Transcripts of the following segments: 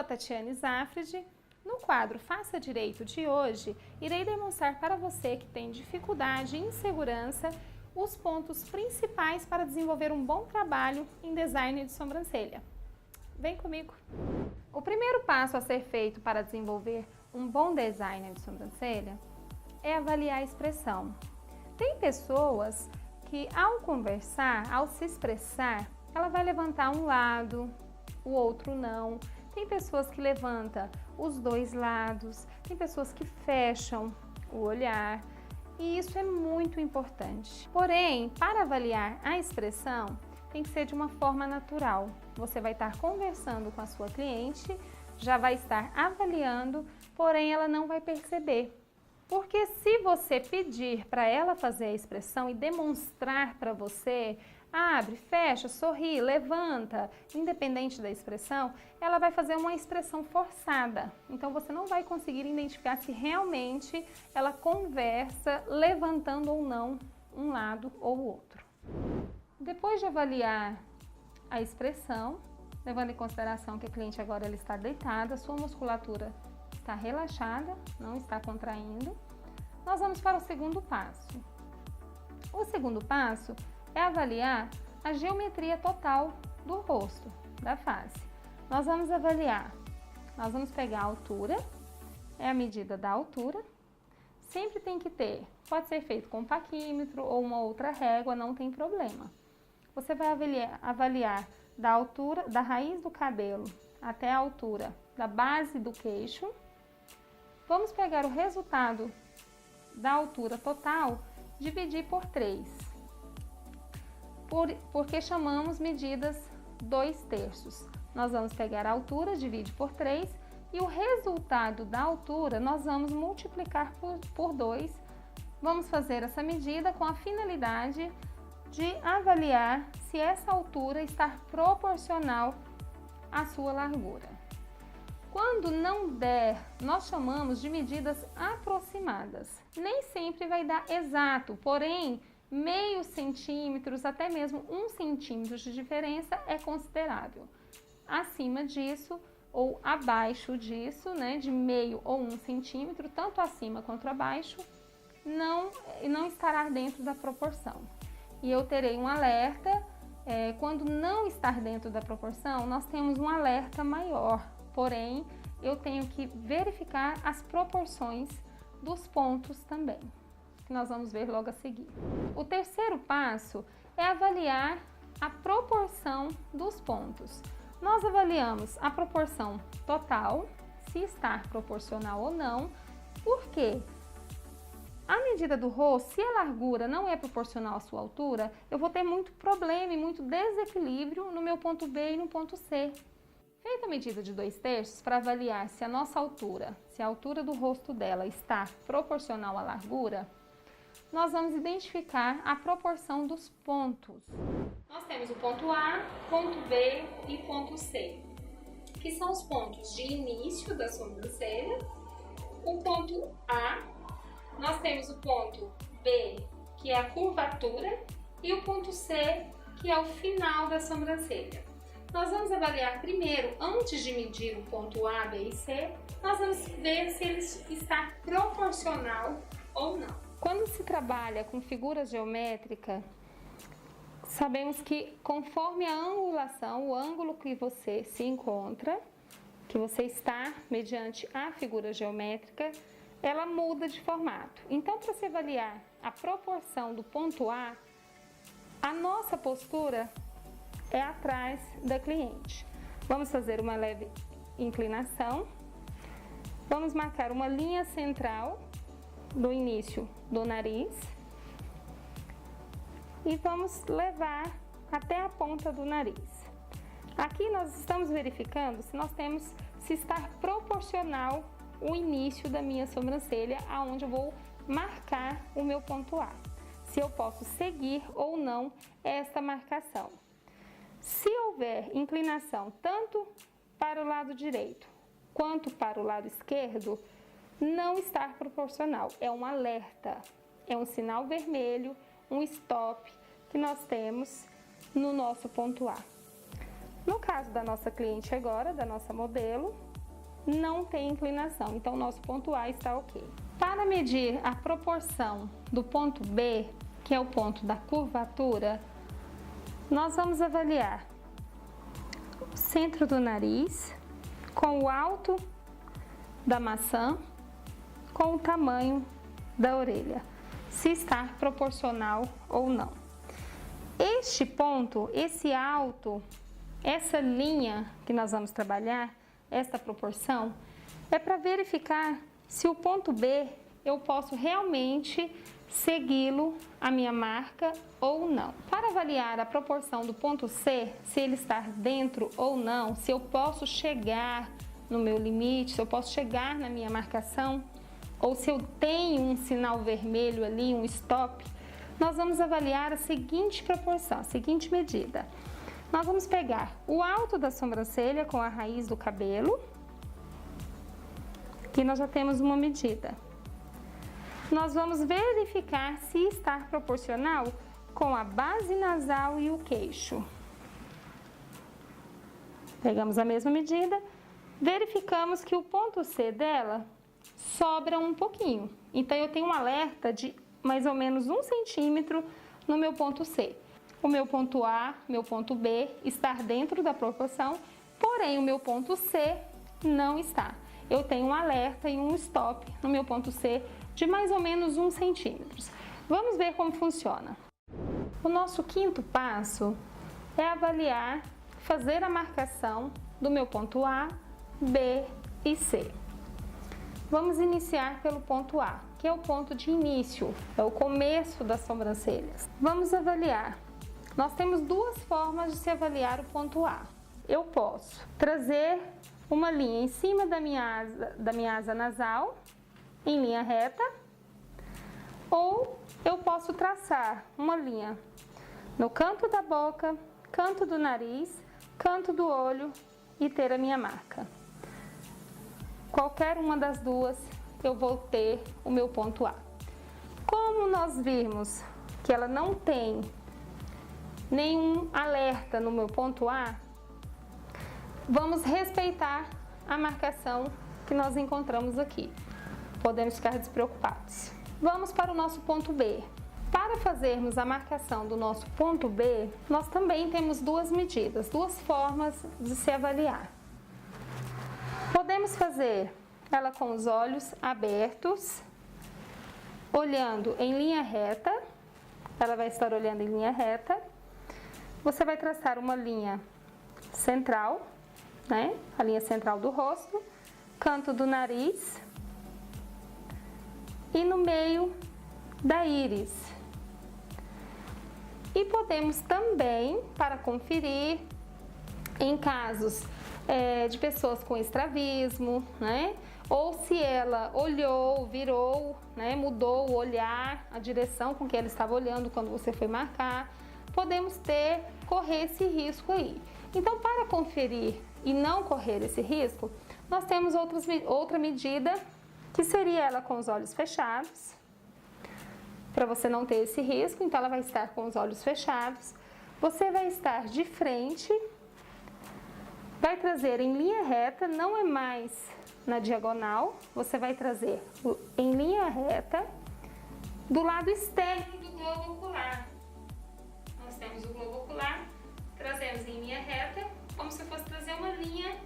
Tatiane Zafridi. No quadro Faça Direito de hoje, irei demonstrar para você que tem dificuldade e insegurança os pontos principais para desenvolver um bom trabalho em design de sobrancelha. Vem comigo! O primeiro passo a ser feito para desenvolver um bom design de sobrancelha é avaliar a expressão. Tem pessoas que ao conversar, ao se expressar, ela vai levantar um lado, o outro não. Tem pessoas que levantam os dois lados, tem pessoas que fecham o olhar e isso é muito importante. Porém, para avaliar a expressão, tem que ser de uma forma natural. Você vai estar conversando com a sua cliente, já vai estar avaliando, porém ela não vai perceber. Porque se você pedir para ela fazer a expressão e demonstrar para você, abre, fecha, sorri, levanta, independente da expressão, ela vai fazer uma expressão forçada. Então você não vai conseguir identificar se realmente ela conversa levantando ou não um lado ou o outro. Depois de avaliar a expressão, levando em consideração que a cliente agora ela está deitada, sua musculatura está relaxada, não está contraindo, nós vamos para o segundo passo. O segundo passo é avaliar a geometria total do rosto, da face. Nós vamos avaliar, nós vamos pegar a altura, é a medida da altura, sempre tem que ter, pode ser feito com paquímetro ou uma outra régua, não tem problema. Você vai avaliar da altura, da raiz do cabelo até a altura da base do queixo. Vamos pegar o resultado da altura total, dividir por 3. Porque chamamos medidas 2/3. Nós vamos pegar a altura, divide por 3 e o resultado da altura nós vamos multiplicar por 2. Vamos fazer essa medida com a finalidade de avaliar se essa altura está proporcional à sua largura. Quando não der, nós chamamos de medidas aproximadas. Nem sempre vai dar exato, porém, meio centímetros, até mesmo 1 centímetro de diferença é considerável. Acima disso ou abaixo disso, né, de meio ou 1 centímetro, tanto acima quanto abaixo, não estará dentro da proporção. E eu terei um alerta, quando não estar dentro da proporção, nós temos um alerta maior. Porém, eu tenho que verificar as proporções dos pontos também, que nós vamos ver logo a seguir. O terceiro passo é avaliar a proporção dos pontos. Nós avaliamos a proporção total, se está proporcional ou não, porque a medida do rosto, se a largura não é proporcional à sua altura, eu vou ter muito problema e muito desequilíbrio no meu ponto B e no ponto C. Feita a medida de 2/3 para avaliar se a nossa altura, se a altura do rosto dela está proporcional à largura, nós vamos identificar a proporção dos pontos. Nós temos o ponto A, ponto B e ponto C, que são os pontos de início da sobrancelha. O ponto A, nós temos o ponto B, que é a curvatura, e o ponto C, que é o final da sobrancelha. Nós vamos avaliar primeiro, antes de medir o ponto A, B e C, nós vamos ver se ele está proporcional ou não. Quando se trabalha com figura geométrica, sabemos que conforme a angulação, o ângulo que você se encontra, que você está mediante a figura geométrica, ela muda de formato. Então, para se avaliar a proporção do ponto A nossa postura é atrás da cliente. Vamos fazer uma leve inclinação. Vamos marcar uma linha central do início do nariz e vamos levar até a ponta do nariz. Aqui nós estamos verificando se está proporcional o início da minha sobrancelha, aonde eu vou marcar o meu ponto A. Se eu posso seguir ou não esta marcação. Se houver inclinação tanto para o lado direito quanto para o lado esquerdo, não está proporcional. É um alerta, é um sinal vermelho, um stop que nós temos no nosso ponto A. No caso da nossa cliente agora, da nossa modelo, não tem inclinação, então o nosso ponto A está ok. Para medir a proporção do ponto B, que é o ponto da curvatura, nós vamos avaliar o centro do nariz com o alto da maçã com o tamanho da orelha, se está proporcional ou não. Este ponto, esse alto, essa linha que nós vamos trabalhar, esta proporção, é para verificar se o ponto B eu posso realmente segui-lo, a minha marca, ou não. Para avaliar a proporção do ponto C, se ele está dentro ou não, se eu posso chegar no meu limite, se eu posso chegar na minha marcação, ou se eu tenho um sinal vermelho ali, um stop, nós vamos avaliar a seguinte proporção, a seguinte medida. Nós vamos pegar o alto da sobrancelha com a raiz do cabelo, aqui nós já temos uma medida. Nós vamos verificar se está proporcional com a base nasal e o queixo. Pegamos a mesma medida, verificamos que o ponto C dela sobra um pouquinho. Então, eu tenho um alerta de mais ou menos 1 centímetro no meu ponto C. O meu ponto A, meu ponto B está dentro da proporção, porém o meu ponto C não está. Eu tenho um alerta e um stop no meu ponto C de mais ou menos 1 centímetro. Vamos ver como funciona. O nosso quinto passo é avaliar, fazer a marcação do meu ponto A, B e C. Vamos iniciar pelo ponto A, que é o ponto de início, é o começo das sobrancelhas. Vamos avaliar. Nós temos duas formas de se avaliar o ponto A. Eu posso trazer uma linha em cima da minha asa nasal, em linha reta, ou eu posso traçar uma linha no canto da boca, canto do nariz, canto do olho e ter a minha marca. Qualquer uma das duas eu vou ter o meu ponto A. Como nós vimos que ela não tem nenhum alerta no meu ponto A, vamos respeitar a marcação que nós encontramos aqui. Podemos ficar despreocupados. Vamos para o nosso ponto B. Para fazermos a marcação do nosso ponto B, nós também temos duas medidas, duas formas de se avaliar. Podemos fazer ela com os olhos abertos, olhando em linha reta. Ela vai estar olhando em linha reta. Você vai traçar uma linha central, né? A linha central do rosto, canto do nariz e no meio da íris. E podemos também, para conferir, em casos de pessoas com estrabismo, né? Ou se ela olhou, virou, né? Mudou o olhar, a direção com que ela estava olhando quando você foi marcar, podemos correr esse risco aí. Então, para conferir e não correr esse risco, nós temos outra medida, que seria ela com os olhos fechados, para você não ter esse risco. Então, ela vai estar com os olhos fechados, você vai estar de frente, vai trazer em linha reta, não é mais na diagonal, você vai trazer em linha reta do lado externo do globo ocular. Nós temos o globo ocular, trazemos em linha reta, como se fosse trazer uma linha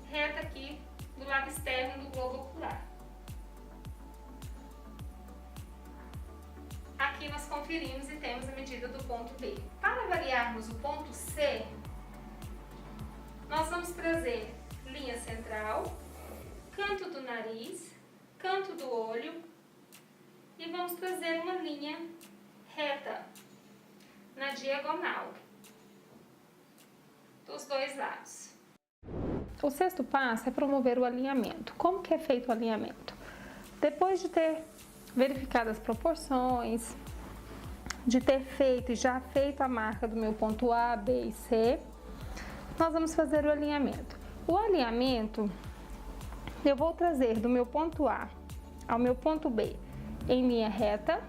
reta aqui do lado externo do globo ocular. Aqui nós conferimos e temos a medida do ponto B. Para avaliarmos o ponto C, nós vamos trazer linha central, canto do nariz, canto do olho e vamos trazer uma linha reta na diagonal dos dois lados. O sexto passo é promover o alinhamento. Como que é feito o alinhamento? Depois de ter verificado as proporções, de ter feito e já feito a marca do meu ponto A, B e C, nós vamos fazer o alinhamento. O alinhamento, eu vou trazer do meu ponto A ao meu ponto B em linha reta,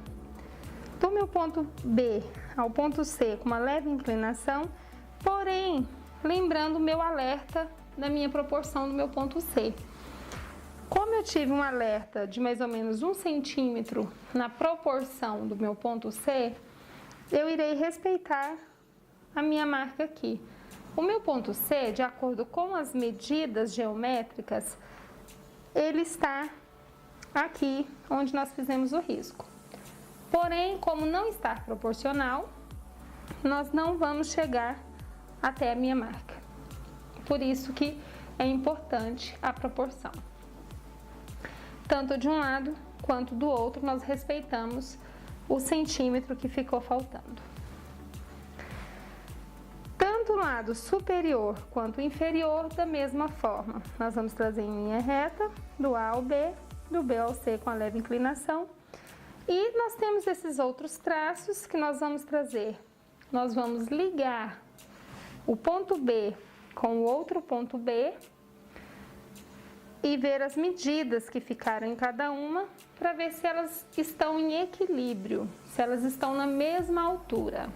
do meu ponto B ao ponto C com uma leve inclinação, porém lembrando o meu alerta da minha proporção do meu ponto C. Como eu tive um alerta de mais ou menos 1 centímetro na proporção do meu ponto C, eu irei respeitar a minha marca aqui. O meu ponto C, de acordo com as medidas geométricas, ele está aqui onde nós fizemos o risco. Porém, como não está proporcional, nós não vamos chegar até a minha marca. Por isso que é importante a proporção. Tanto de um lado quanto do outro, nós respeitamos o centímetro que ficou faltando. Tanto o lado superior quanto o inferior, da mesma forma. Nós vamos trazer em linha reta, do A ao B, do B ao C com a leve inclinação. E nós temos esses outros traços que nós vamos trazer. Nós vamos ligar o ponto B com o outro ponto B e ver as medidas que ficaram em cada uma para ver se elas estão em equilíbrio, se elas estão na mesma altura.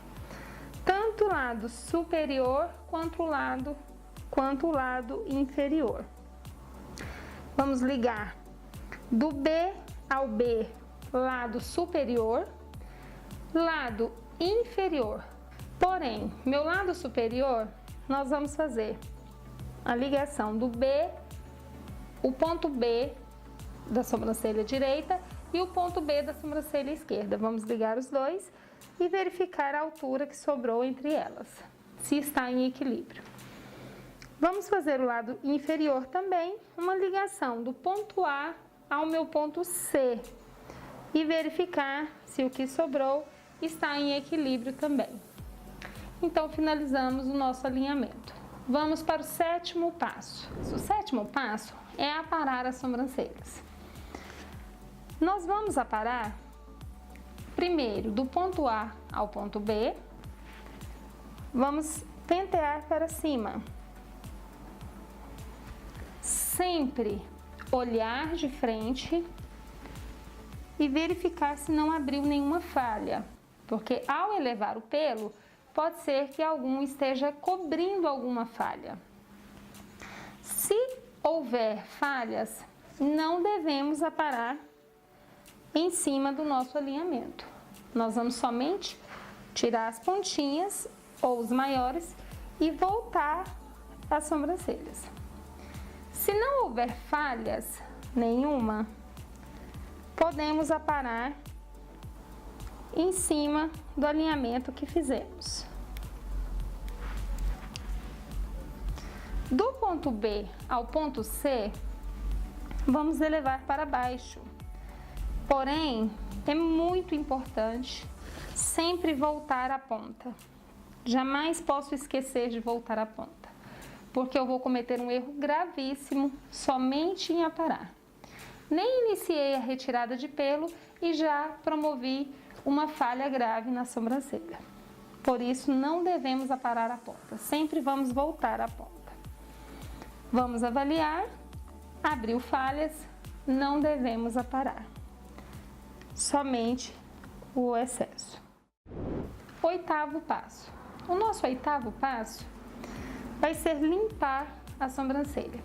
Tanto o lado superior quanto o lado inferior. Vamos ligar do B ao B, lado superior, lado inferior. Porém, meu lado superior, nós vamos fazer a ligação do B, o ponto B da sobrancelha direita e o ponto B da sobrancelha esquerda. Vamos ligar os dois e verificar a altura que sobrou entre elas, se está em equilíbrio. Vamos fazer o lado inferior também, uma ligação do ponto A ao meu ponto C e verificar se o que sobrou está em equilíbrio também. Então, finalizamos o nosso alinhamento. Vamos para o 7º passo. O 7º passo é aparar as sobrancelhas. Nós vamos aparar primeiro do ponto A ao ponto B. Vamos pentear para cima. Sempre olhar de frente e verificar se não abriu nenhuma falha, porque ao elevar o pelo, pode ser que algum esteja cobrindo alguma falha. Se houver falhas, não devemos aparar em cima do nosso alinhamento. Nós vamos somente tirar as pontinhas ou os maiores e voltar as sobrancelhas. Se não houver falhas nenhuma, podemos aparar em cima do alinhamento que fizemos. Do ponto B ao ponto C, vamos elevar para baixo. Porém, é muito importante sempre voltar a ponta. Jamais posso esquecer de voltar a ponta, porque eu vou cometer um erro gravíssimo somente em aparar. Nem iniciei a retirada de pelo e já promovi uma falha grave na sobrancelha. Por isso, não devemos aparar a ponta, sempre vamos voltar a ponta. Vamos avaliar, abriu falhas, não devemos aparar, somente o excesso. 8º passo. O nosso 8º passo vai ser limpar a sobrancelha.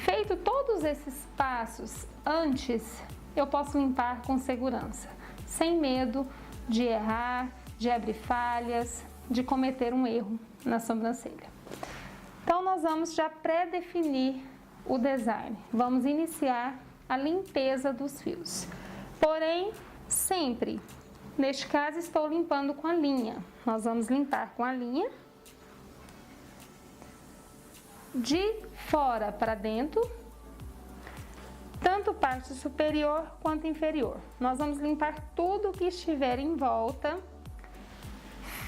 Feito todos esses passos antes, eu posso limpar com segurança, sem medo de errar, de abrir falhas, de cometer um erro na sobrancelha. Então, nós vamos já pré-definir o design. Vamos iniciar a limpeza dos fios. Porém, sempre, neste caso, estou limpando com a linha. Nós vamos limpar com a linha de fora para dentro, tanto parte superior quanto inferior. Nós vamos limpar tudo que estiver em volta,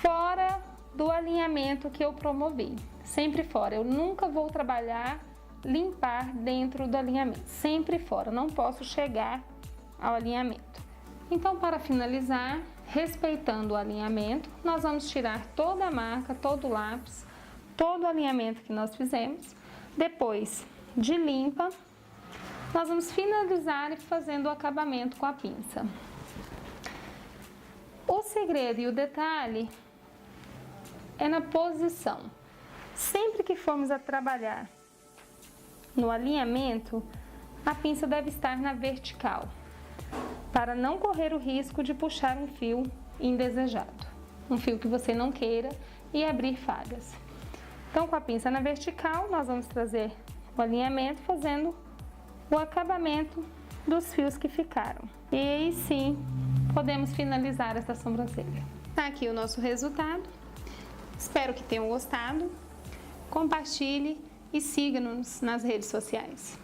fora do alinhamento que eu promovi. Sempre fora. Eu nunca vou trabalhar, limpar dentro do alinhamento. Sempre fora. Não posso chegar ao alinhamento. Então, para finalizar, respeitando o alinhamento, nós vamos tirar toda a marca, todo o lápis, todo o alinhamento que nós fizemos. Depois de limpa, nós vamos finalizar e fazendo o acabamento com a pinça. O segredo e o detalhe é na posição. Sempre que formos a trabalhar no alinhamento, a pinça deve estar na vertical, para não correr o risco de puxar um fio indesejado, um fio que você não queira e abrir falhas. Então, com a pinça na vertical, nós vamos trazer o alinhamento fazendo o acabamento dos fios que ficaram. E aí sim, podemos finalizar essa sobrancelha. Tá aqui o nosso resultado. Espero que tenham gostado. Compartilhe e siga-nos nas redes sociais.